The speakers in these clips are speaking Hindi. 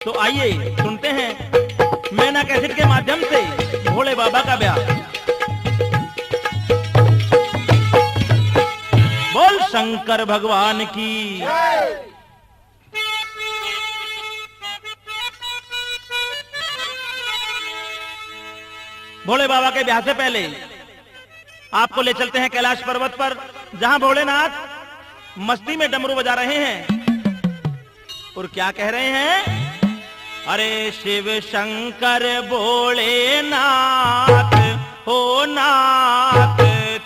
तो आइए सुनते हैं मैना कैसेट के माध्यम से भोले बाबा का ब्याह। बोल शंकर भगवान की। भोले बाबा के ब्याह से पहले आपको ले चलते हैं कैलाश पर्वत पर, जहां भोलेनाथ मस्ती में डमरू बजा रहे हैं और क्या कह रहे हैं। अरे शिव शंकर भोलेनाथ हो नाथ,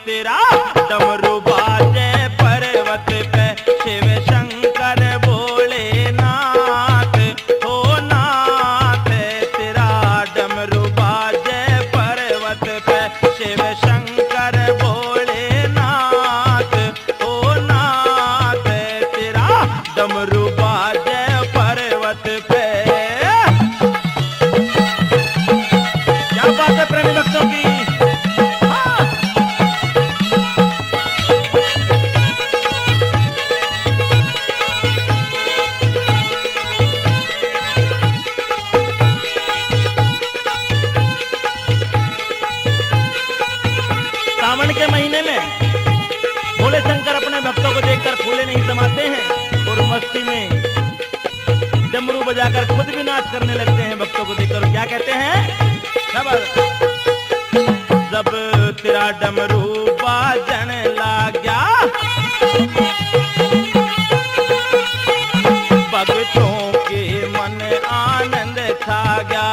तेरा डमरू बाजे पर्वत पे। शिव शंकर भोलेनाथ हो नाथ, तेरा डमरू बाजे पर्वत पे। शिव शंकर भोलेनाथ हो नाथ, तेरा डमरू बाजे पर्वत पे। क्या बात है प्रेमी भक्तों की। सावन के महीने में भोले शंकर अपने भक्तों को देखकर फूले नहीं समाते हैं और मस्ती में डमरू बजाकर खुद भी नाच करने लगते हैं भक्तों को देखकर। क्या कहते हैं। जब तेरा डमरू बाजन लाग्या, भक्तों के मन आनंद छा गया।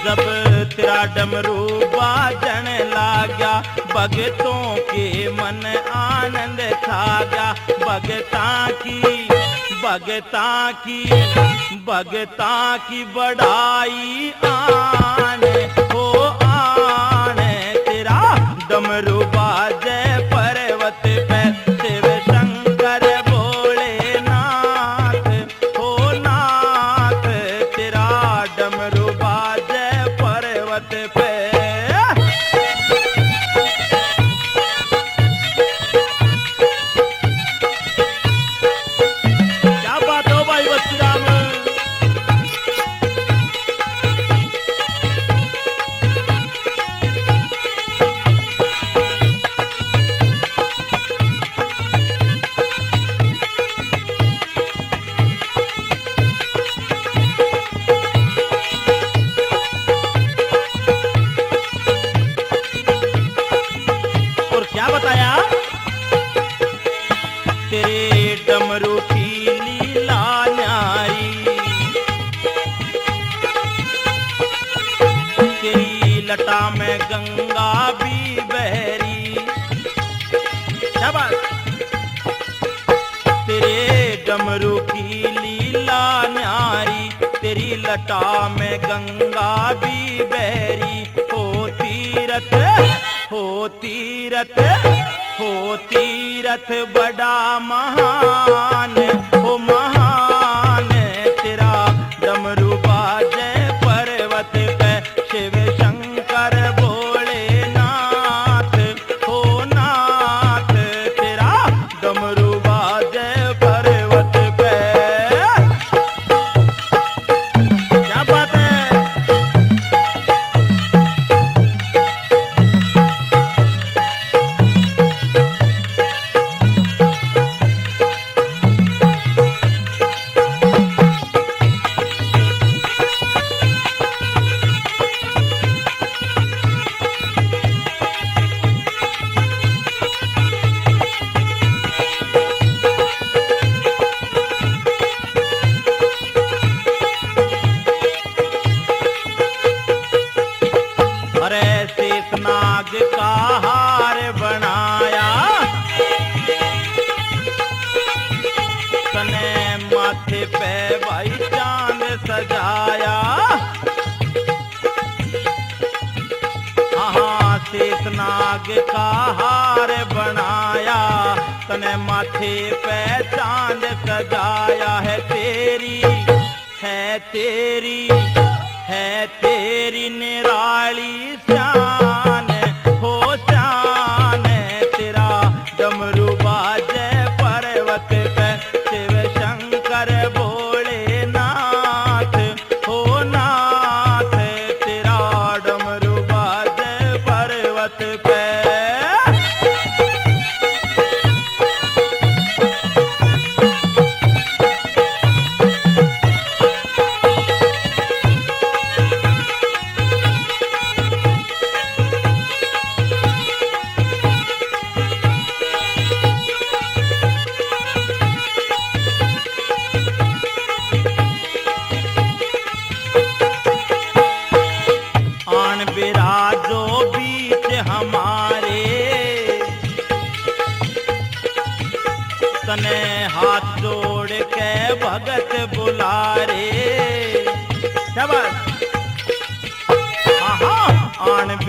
जब तेरा डमरू बाजन लाग्या, भक्तों के मन आनंद छा गया। भगता की बढ़ाई आन हो आन, तेरा डमरू बाजे पर्वत पे। शिव शंकर भोलेनाथ हो नाथ, तेरा डमरू बाजे पर्वत पे। क्या बात हो भाई बच्चीराम। और क्या बताया। तेरे डमरू की लीला न्यारी, तेरी लटा में गंगा भी बहरी। शाबाश। तेरे डमरू की लीला न्यारी, तेरी लटा में गंगा भी बहरी। हो तीरथ बड़ा महान हो महान, तेरा डमरू बाजे पर्वत पे। शिव शंकर भोलेनाथ हो नाथ, तेरा डमरू बाजे पर्वत पे। क्या बात है। अरे शेषनाग का हार बनाया, तने माथे पे भाई चांद सजाया। हाँ शेषनाग का हार बनाया, तने माथे पे चांद सजाया। है तेरी निराली शान हो शान, तेरा डमरू बाजे पर्वत पे। शिव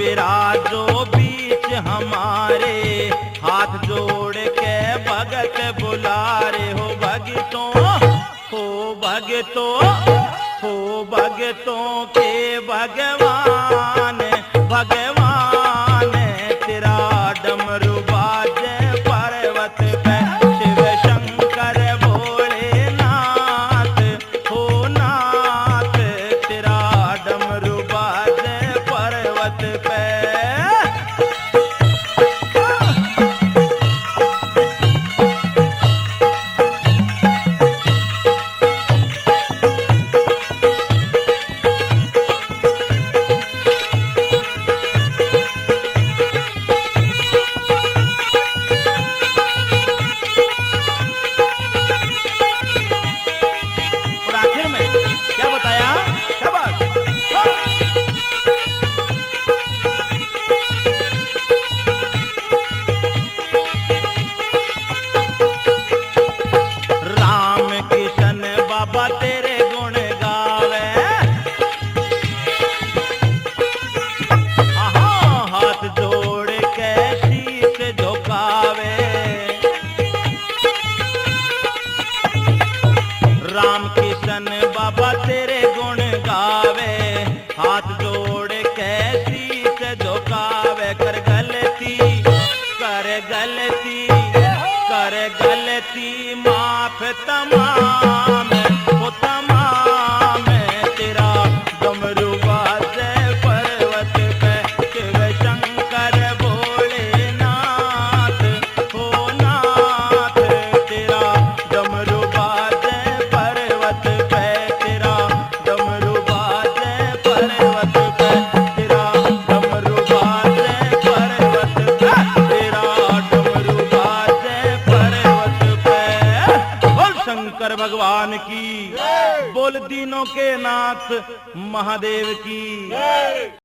विराजो बीच हमारे, हाथ जोड़ के भगत बुलारे। हो भगतों, हो भगतों, हो भगतों के भगवान, भगवान तेरा डमरू बाजे पर्वत पे। शिव शंकर भोलेनाथ, हो नाथ तेरा डमरू बाजे पर्वत पे। और आखिर में क्या बताया, क्या बात? राम किशन बाबा तेरे गुण गावे, हाथ जोड़ के शीश झुकावे। राम किशन बाबा तेरे गुण गावे, हाथ जोड़ के शीश झुकावे। कर गलती, कर गलती, कर गलती माफ तमाम, वो तमाम तेरा डमरू बाजे पर्वत पे। शिव शंकर भोलेनाथ, हो नाथ तेरा डमरू बाजे पर्वत पे। तेरा डमरू बाजे पर्वत पे, तेरा डमरू बाजे पर्वत पे, तेरा डमरू बाजे पर्वत पे। बोल शंकर भगवान की, बोल दीनों के नाथ महादेव की।